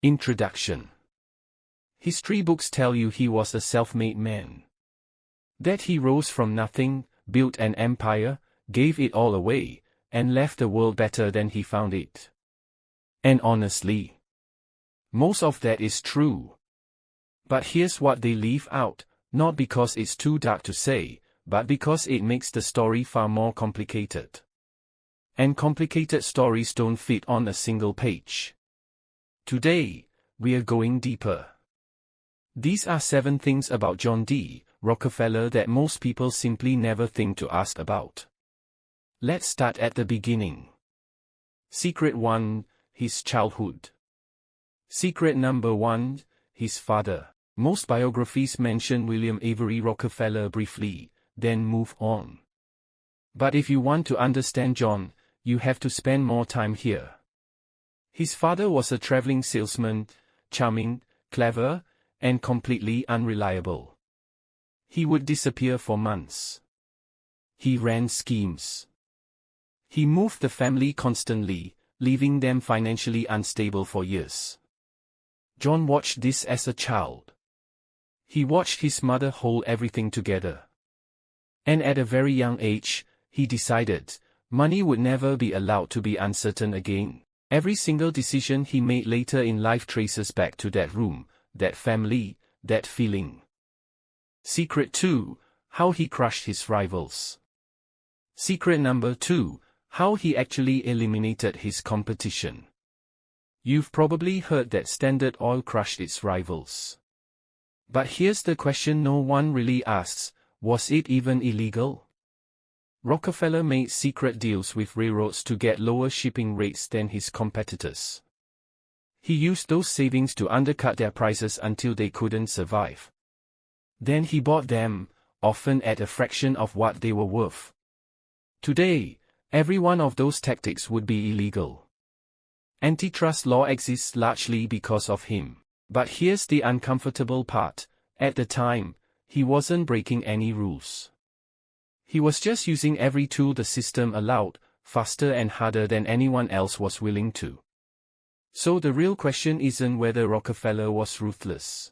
Introduction. History books tell you he was a self-made man. That he rose from nothing, built an empire, gave it all away, and left the world better than he found it. And honestly, most of that is true. But here's what they leave out, not because it's too dark to say, but because it makes the story far more complicated. And complicated stories don't fit on a single page. Today, we're going deeper. These are 7 things about John D. Rockefeller that most people simply never think to ask about. Let's start at the beginning. Secret 1, his childhood. Secret number 1, his father. Most biographies mention William Avery Rockefeller briefly, then move on. But if you want to understand John, you have to spend more time here. His father was a traveling salesman, charming, clever, and completely unreliable. He would disappear for months. He ran schemes. He moved the family constantly, leaving them financially unstable for years. John watched this as a child. He watched his mother hold everything together. And at a very young age, he decided, money would never be allowed to be uncertain again. Every single decision he made later in life traces back to that room, that family, that feeling. Secret 2, how he crushed his rivals. Secret number 2, how he actually eliminated his competition. You've probably heard that Standard Oil crushed its rivals. But here's the question no one really asks, was it even illegal? Rockefeller made secret deals with railroads to get lower shipping rates than his competitors. He used those savings to undercut their prices until they couldn't survive. Then he bought them, often at a fraction of what they were worth. Today, every one of those tactics would be illegal. Antitrust law exists largely because of him. But here's the uncomfortable part, at the time, he wasn't breaking any rules. He was just using every tool the system allowed, faster and harder than anyone else was willing to. So the real question isn't whether Rockefeller was ruthless.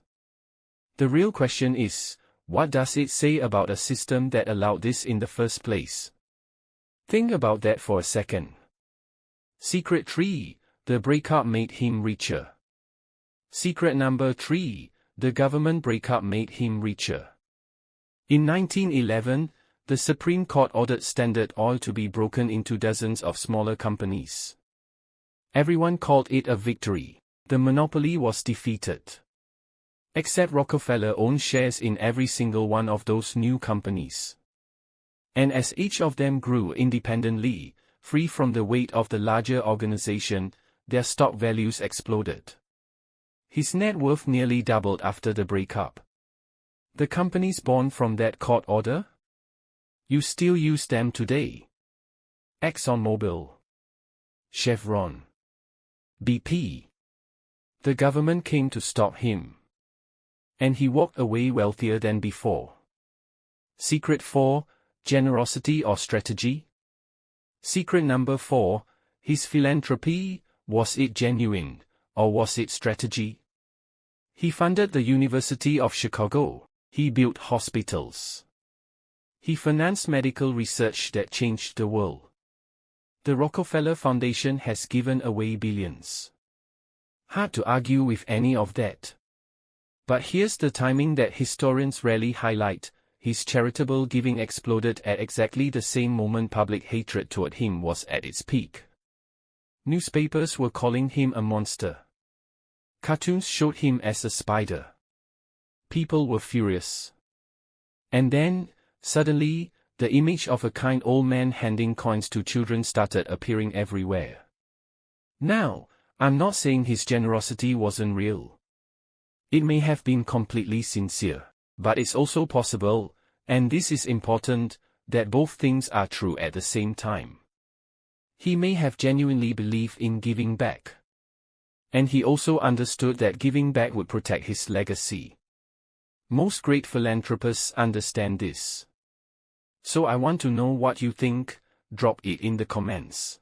The real question is, what does it say about a system that allowed this in the first place? Think about that for a second. Secret 3, the breakup made him richer. Secret number 3, the government breakup made him richer. In 1911, the Supreme Court ordered Standard Oil to be broken into dozens of smaller companies. Everyone called it a victory. The monopoly was defeated. Except Rockefeller owned shares in every single one of those new companies. And as each of them grew independently, free from the weight of the larger organization, their stock values exploded. His net worth nearly doubled after the breakup. The companies born from that court order? You still use them today. ExxonMobil, Chevron, BP. The government came to stop him. And he walked away wealthier than before. Secret 4, generosity or strategy? Secret number 4, his philanthropy, was it genuine, or was it strategy? He funded the University of Chicago. He built hospitals. He financed medical research that changed the world. The Rockefeller Foundation has given away billions. Hard to argue with any of that. But here's the timing that historians rarely highlight. His charitable giving exploded at exactly the same moment public hatred toward him was at its peak. Newspapers were calling him a monster. Cartoons showed him as a spider. People were furious. And then, suddenly, the image of a kind old man handing coins to children started appearing everywhere. Now, I'm not saying his generosity wasn't real. It may have been completely sincere, but it's also possible, and this is important, that both things are true at the same time. He may have genuinely believed in giving back. And he also understood that giving back would protect his legacy. Most great philanthropists understand this. So I want to know what you think. Drop it in the comments.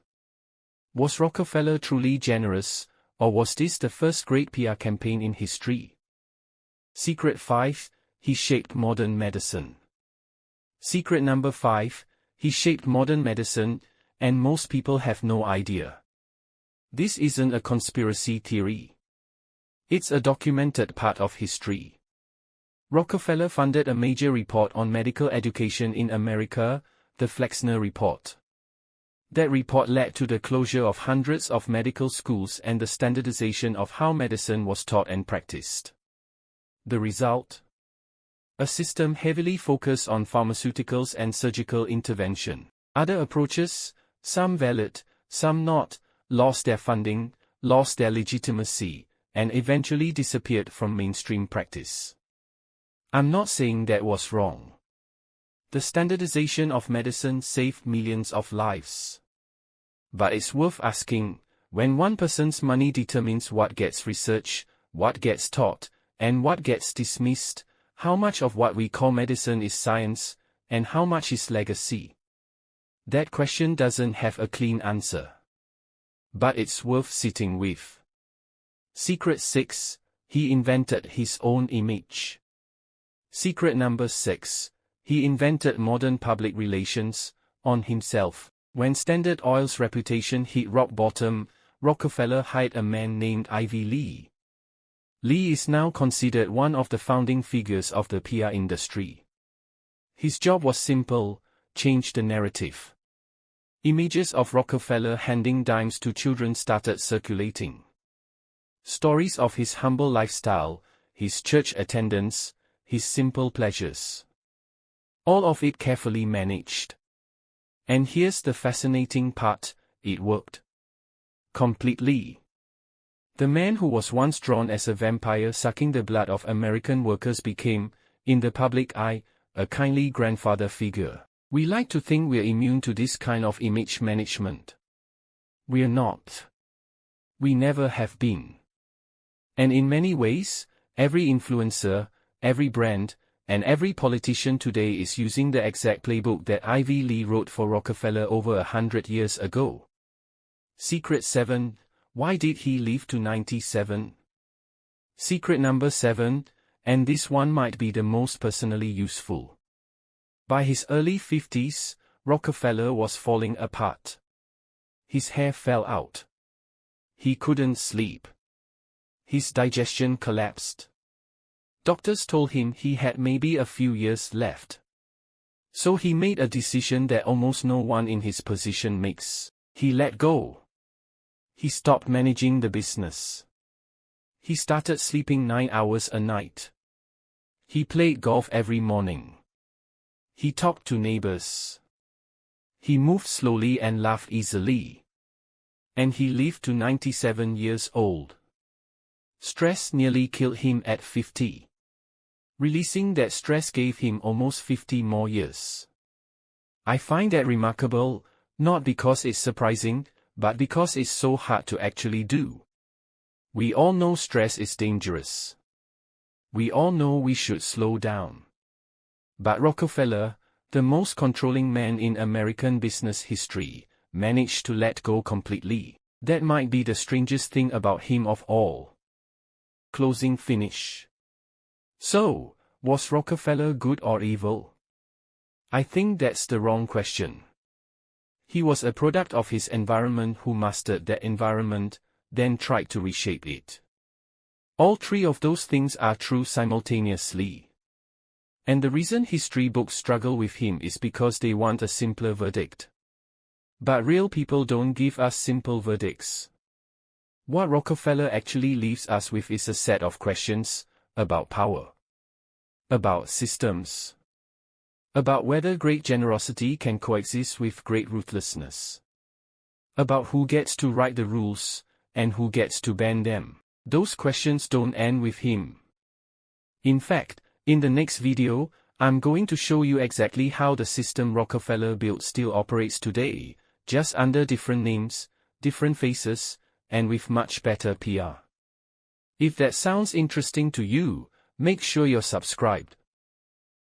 Was Rockefeller truly generous, or was this the first great PR campaign in history? Secret 5, he shaped modern medicine. Secret number 5, he shaped modern medicine, and most people have no idea. This isn't a conspiracy theory. It's a documented part of history. Rockefeller funded a major report on medical education in America, the Flexner Report. That report led to the closure of hundreds of medical schools and the standardization of how medicine was taught and practiced. The result? A system heavily focused on pharmaceuticals and surgical intervention. Other approaches, some valid, some not, lost their funding, lost their legitimacy, and eventually disappeared from mainstream practice. I'm not saying that was wrong. The standardization of medicine saved millions of lives. But it's worth asking, when one person's money determines what gets researched, what gets taught, and what gets dismissed, how much of what we call medicine is science, and how much is legacy? That question doesn't have a clean answer. But it's worth sitting with. Secret 6, he invented his own image. Secret number 6, he invented modern public relations, on himself. When Standard Oil's reputation hit rock bottom, Rockefeller hired a man named Ivy Lee. Lee is now considered one of the founding figures of the PR industry. His job was simple: change the narrative. Images of Rockefeller handing dimes to children started circulating. Stories of his humble lifestyle, his church attendance, his simple pleasures. All of it carefully managed. And here's the fascinating part, it worked. Completely. The man who was once drawn as a vampire sucking the blood of American workers became, in the public eye, a kindly grandfather figure. We like to think we're immune to this kind of image management. We're not. We never have been. And in many ways, every influencer, every brand, and every politician today is using the exact playbook that Ivy Lee wrote for Rockefeller over 100 years ago. Secret 7, why did he live to 97? Secret number 7, and this one might be the most personally useful. By his early 50s, Rockefeller was falling apart. His hair fell out. He couldn't sleep. His digestion collapsed. Doctors told him he had maybe a few years left. So he made a decision that almost no one in his position makes. He let go. He stopped managing the business. He started sleeping 9 hours a night. He played golf every morning. He talked to neighbors. He moved slowly and laughed easily. And he lived to 97 years old. Stress nearly killed him at 50. Releasing that stress gave him almost 50 more years. I find that remarkable, not because it's surprising, but because it's so hard to actually do. We all know stress is dangerous. We all know we should slow down. But Rockefeller, the most controlling man in American business history, managed to let go completely. That might be the strangest thing about him of all. Closing finish. So, was Rockefeller good or evil? I think that's the wrong question. He was a product of his environment who mastered that environment, then tried to reshape it. All three of those things are true simultaneously. And the reason history books struggle with him is because they want a simpler verdict. But real people don't give us simple verdicts. What Rockefeller actually leaves us with is a set of questions, about power. About systems. About whether great generosity can coexist with great ruthlessness. About who gets to write the rules, and who gets to bend them. Those questions don't end with him. In fact, in the next video, I'm going to show you exactly how the system Rockefeller built still operates today, just under different names, different faces, and with much better PR. If that sounds interesting to you, make sure you're subscribed.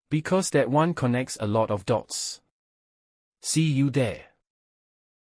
Because that one connects a lot of dots. See you there.